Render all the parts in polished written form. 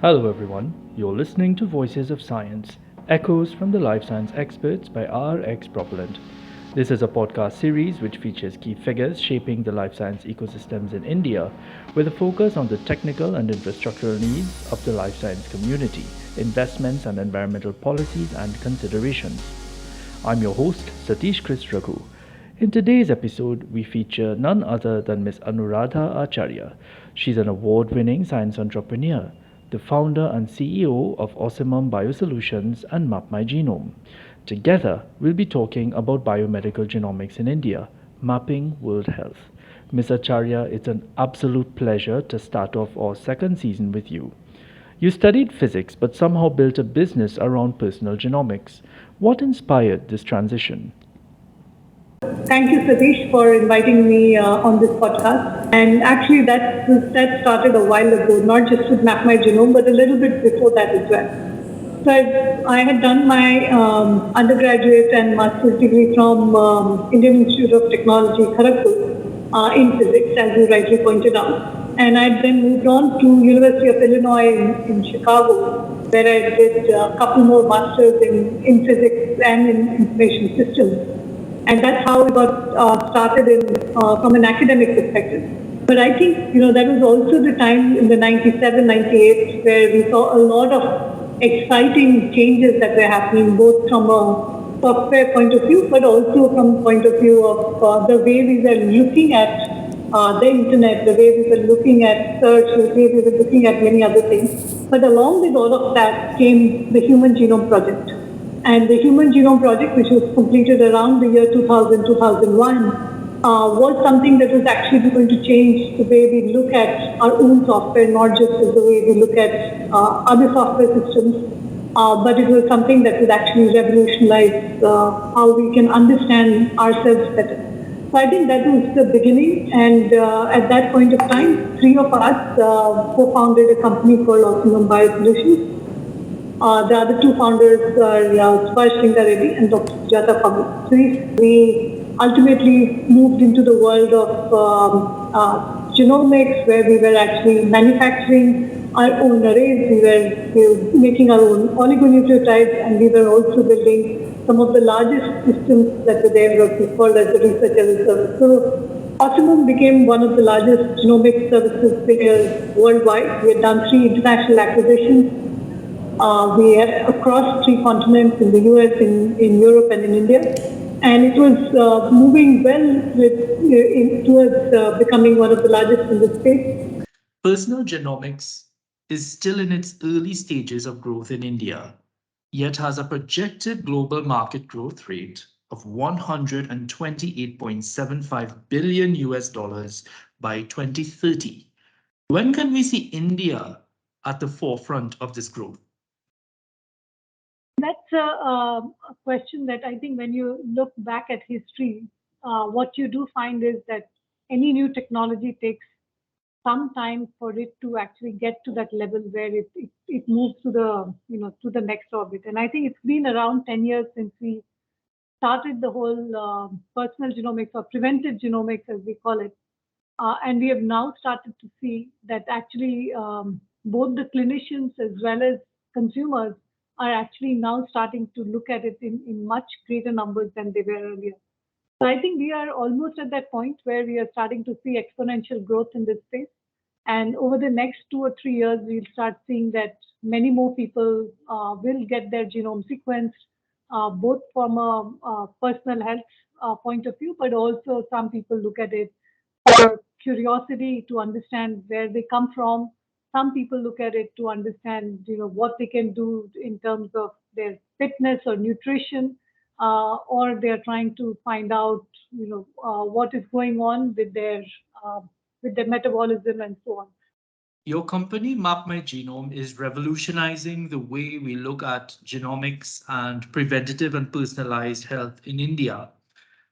Hello, everyone. You're listening to Voices of Science, echoes from the life science experts by RX Propellant. This is a podcast series which features key figures shaping the life science ecosystems in India, with a focus on the technical and infrastructural needs of the life science community, investments and environmental policies and considerations. I'm your host, Satish Chris Raghu. In today's episode, we feature none other than Ms. Anuradha Acharya. She's an award winning science entrepreneur, the founder and CEO of Osimum Biosolutions and Map My Genome. Together, we'll be talking about biomedical genomics in India, mapping world health. Ms. Acharya, it's an absolute pleasure to start off our second season with you. You studied physics but somehow built a business around personal genomics. What inspired this transition? Thank you, Satish, for inviting me on this podcast. And actually, that started a while ago, not just with Map My Genome, but a little bit before that as well. So I had done my undergraduate and master's degree from Indian Institute of Technology, Kharagpur, in physics, as you rightly pointed out. And I then moved on to University of Illinois in Chicago, where I did a couple more masters in physics and in information systems. And that's how we got started from an academic perspective. But I think, that was also the time in the 97, 98, where we saw a lot of exciting changes that were happening, both from a software point of view, but also from the point of view of the way we were looking at the internet, the way we were looking at search, the way we were looking at many other things. But along with all of that came the Human Genome Project. And the Human Genome Project, which was completed around the year 2000, 2001, was something that was actually going to change the way we look at our own software, not just as the way we look at other software systems, but it was something that would actually revolutionize how we can understand ourselves better. So I think that was the beginning, and at that point of time, three of us co-founded a company called Osimum Biosolutions. The other two founders are Subhash Linga Reddy and Dr. Sujata Paggu. So we ultimately moved into the world of genomics, where we were actually manufacturing our own arrays, we were making our own oligonucleotides, and we were also building some of the largest systems that were there, what we called as the research as a service. So Osimum became one of the largest genomics services players worldwide. We had done 3 international acquisitions. We are across 3 continents, in the US, in Europe, and in India. And it was moving well towards becoming one of the largest in this space. Personal genomics is still in its early stages of growth in India, yet has a projected global market growth rate of 128.75 billion US dollars by 2030. When can we see India at the forefront of this growth? That's a question that I think when you look back at history, what you do find is that any new technology takes some time for it to actually get to that level where it moves to the next orbit. And I think it's been around 10 years since we started the whole personal genomics or preventive genomics, as we call it. And we have now started to see that actually both the clinicians as well as consumers are actually now starting to look at it in much greater numbers than they were earlier. So I think we are almost at that point where we are starting to see exponential growth in this space. And over the next 2 or 3 years, we'll start seeing that many more people will get their genome sequenced, both from a personal health point of view, but also some people look at it for curiosity to understand where they come from. Some people look at it to understand, what they can do in terms of their fitness or nutrition, or they are trying to find out, what is going on with their metabolism and so on. Your company, Map My Genome, is revolutionizing the way we look at genomics and preventative and personalized health in India,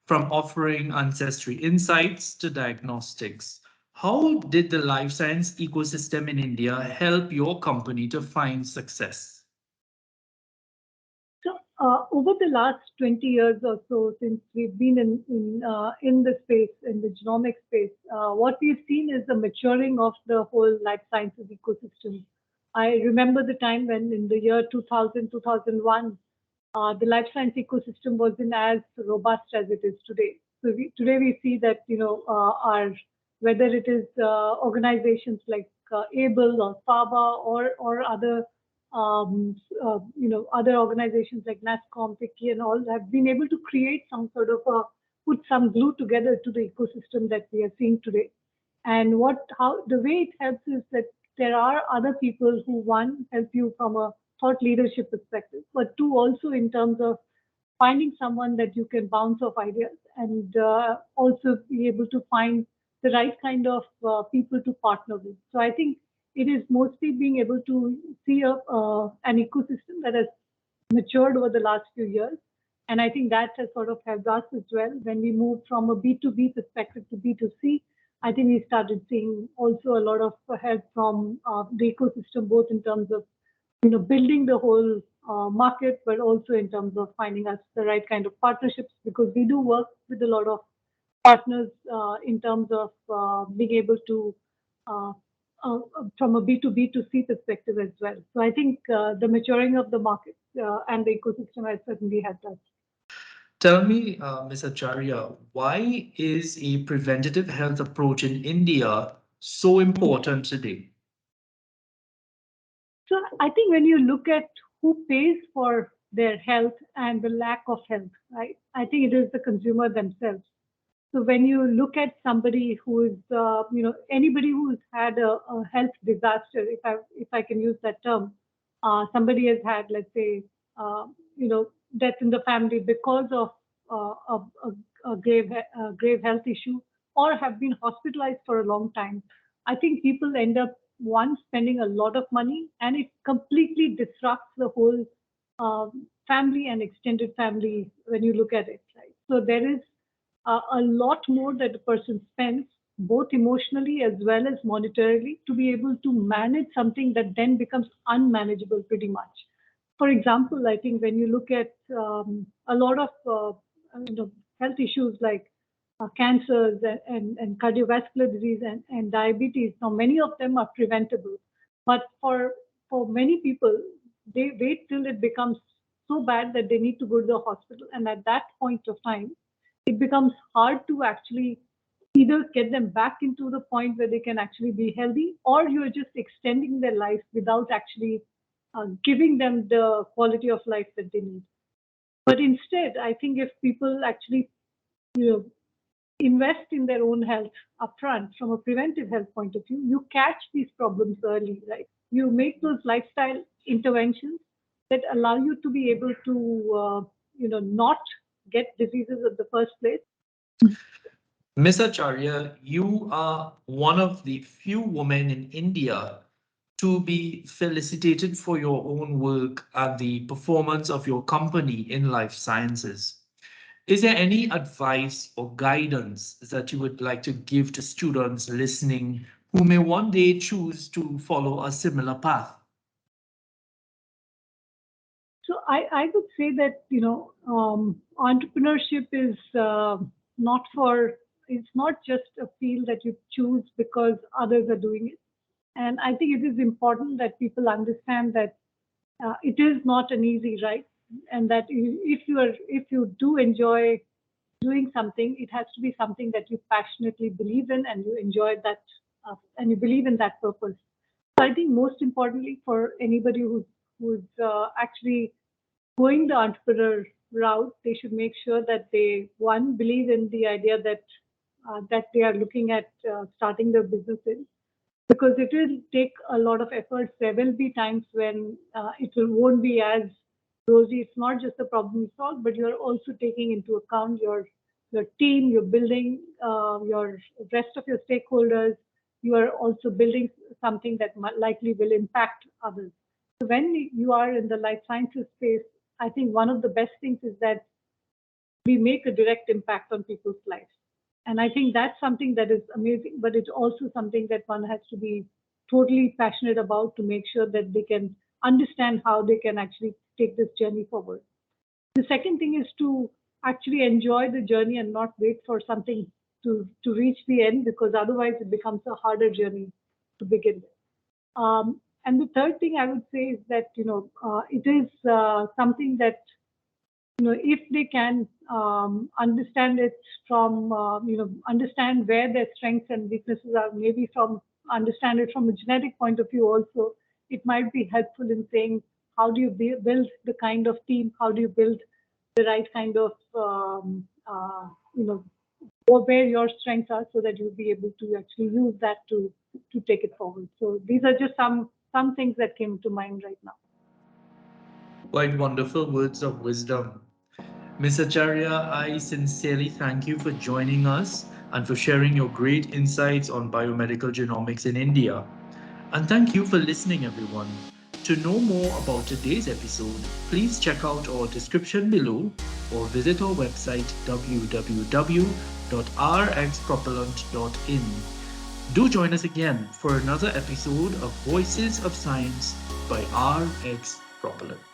from offering ancestry insights to diagnostics. How did the life science ecosystem in India help your company to find success? So over the last 20 years or so, since we've been in the space, in the genomic space, what we've seen is the maturing of the whole life sciences ecosystem. I remember the time when in the year 2000, 2001, the life science ecosystem wasn't as robust as it is today. So today we see that, our, whether it is organizations like ABLE or FABA or other, other organizations like NASCOM, FICCI and all have been able to create some sort of put some glue together to the ecosystem that we are seeing today. And how the way it helps is that there are other people who, one, help you from a thought leadership perspective, but two, also in terms of finding someone that you can bounce off ideas and also be able to find the right kind of people to partner with. So I think it is mostly being able to see an ecosystem that has matured over the last few years. And I think that has sort of helped us as well. When we moved from a B2B perspective to B2C, I think we started seeing also a lot of help from the ecosystem, both in terms of building the whole market, but also in terms of finding us the right kind of partnerships, because we do work with a lot of partners in terms of being able to uh, from a B2B to C perspective as well. So I think the maturing of the market and the ecosystem has certainly helped us. Tell me, Ms. Acharya, why is a preventative health approach in India so important today? So I think when you look at who pays for their health and the lack of health, right? I think it is the consumer themselves. So when you look at somebody who is, anybody who's had a health disaster, if I can use that term, somebody has had, let's say, death in the family because of a grave health issue, or have been hospitalized for a long time. I think people end up one spending a lot of money, and it completely disrupts the whole family and extended family when you look at it. Right. So there is a lot more that a person spends, both emotionally as well as monetarily, to be able to manage something that then becomes unmanageable pretty much. For example, I think when you look at a lot of health issues like cancers and cardiovascular disease and diabetes, now many of them are preventable. But for many people, they wait till it becomes so bad that they need to go to the hospital. And at that point of time, it becomes hard to actually either get them back into the point where they can actually be healthy, or you're just extending their life without actually giving them the quality of life that they need. But instead, I think if people actually, you know, invest in their own health upfront from a preventive health point of view, you catch these problems early, right? You make those lifestyle interventions that allow you to be able to, not get diseases at the first place. Ms. Acharya, you are one of the few women in India to be felicitated for your own work and the performance of your company in life sciences. Is there any advice or guidance that you would like to give to students listening who may one day choose to follow a similar path? So I would say that entrepreneurship is not for it's not just a field that you choose because others are doing it. And I think it is important that people understand that it is not an easy ride, and that if you do enjoy doing something, it has to be something that you passionately believe in and you enjoy that and you believe in that purpose. So I think most importantly for anybody who's actually going the entrepreneur route, they should make sure that they, one, believe in the idea that they are looking at starting their business in, because it will take a lot of efforts. There will be times when won't be as rosy. It's not just the problem you solve, but you're also taking into account your team, you're building your rest of your stakeholders. You are also building something that likely will impact others. So when you are in the life sciences space, I think one of the best things is that we make a direct impact on people's lives. And I think that's something that is amazing, but it's also something that one has to be totally passionate about to make sure that they can understand how they can actually take this journey forward. The second thing is to actually enjoy the journey and not wait for something to reach the end, because otherwise it becomes a harder journey to begin with. And the third thing I would say is that, it is something that, if they can understand it from, understand where their strengths and weaknesses are, maybe understand it from a genetic point of view also, it might be helpful in saying, how do you build the kind of team, how do you build the right kind of, or where your strengths are, so that you'll be able to actually use that to take it forward. So these are just some things that came to mind right now. Quite wonderful words of wisdom. Ms. Acharya, I sincerely thank you for joining us and for sharing your great insights on biomedical genomics in India. And thank you for listening, everyone. To know more about today's episode, please check out our description below or visit our website www.rxpropellant.in. Do join us again for another episode of Voices of Science by RX Propellant.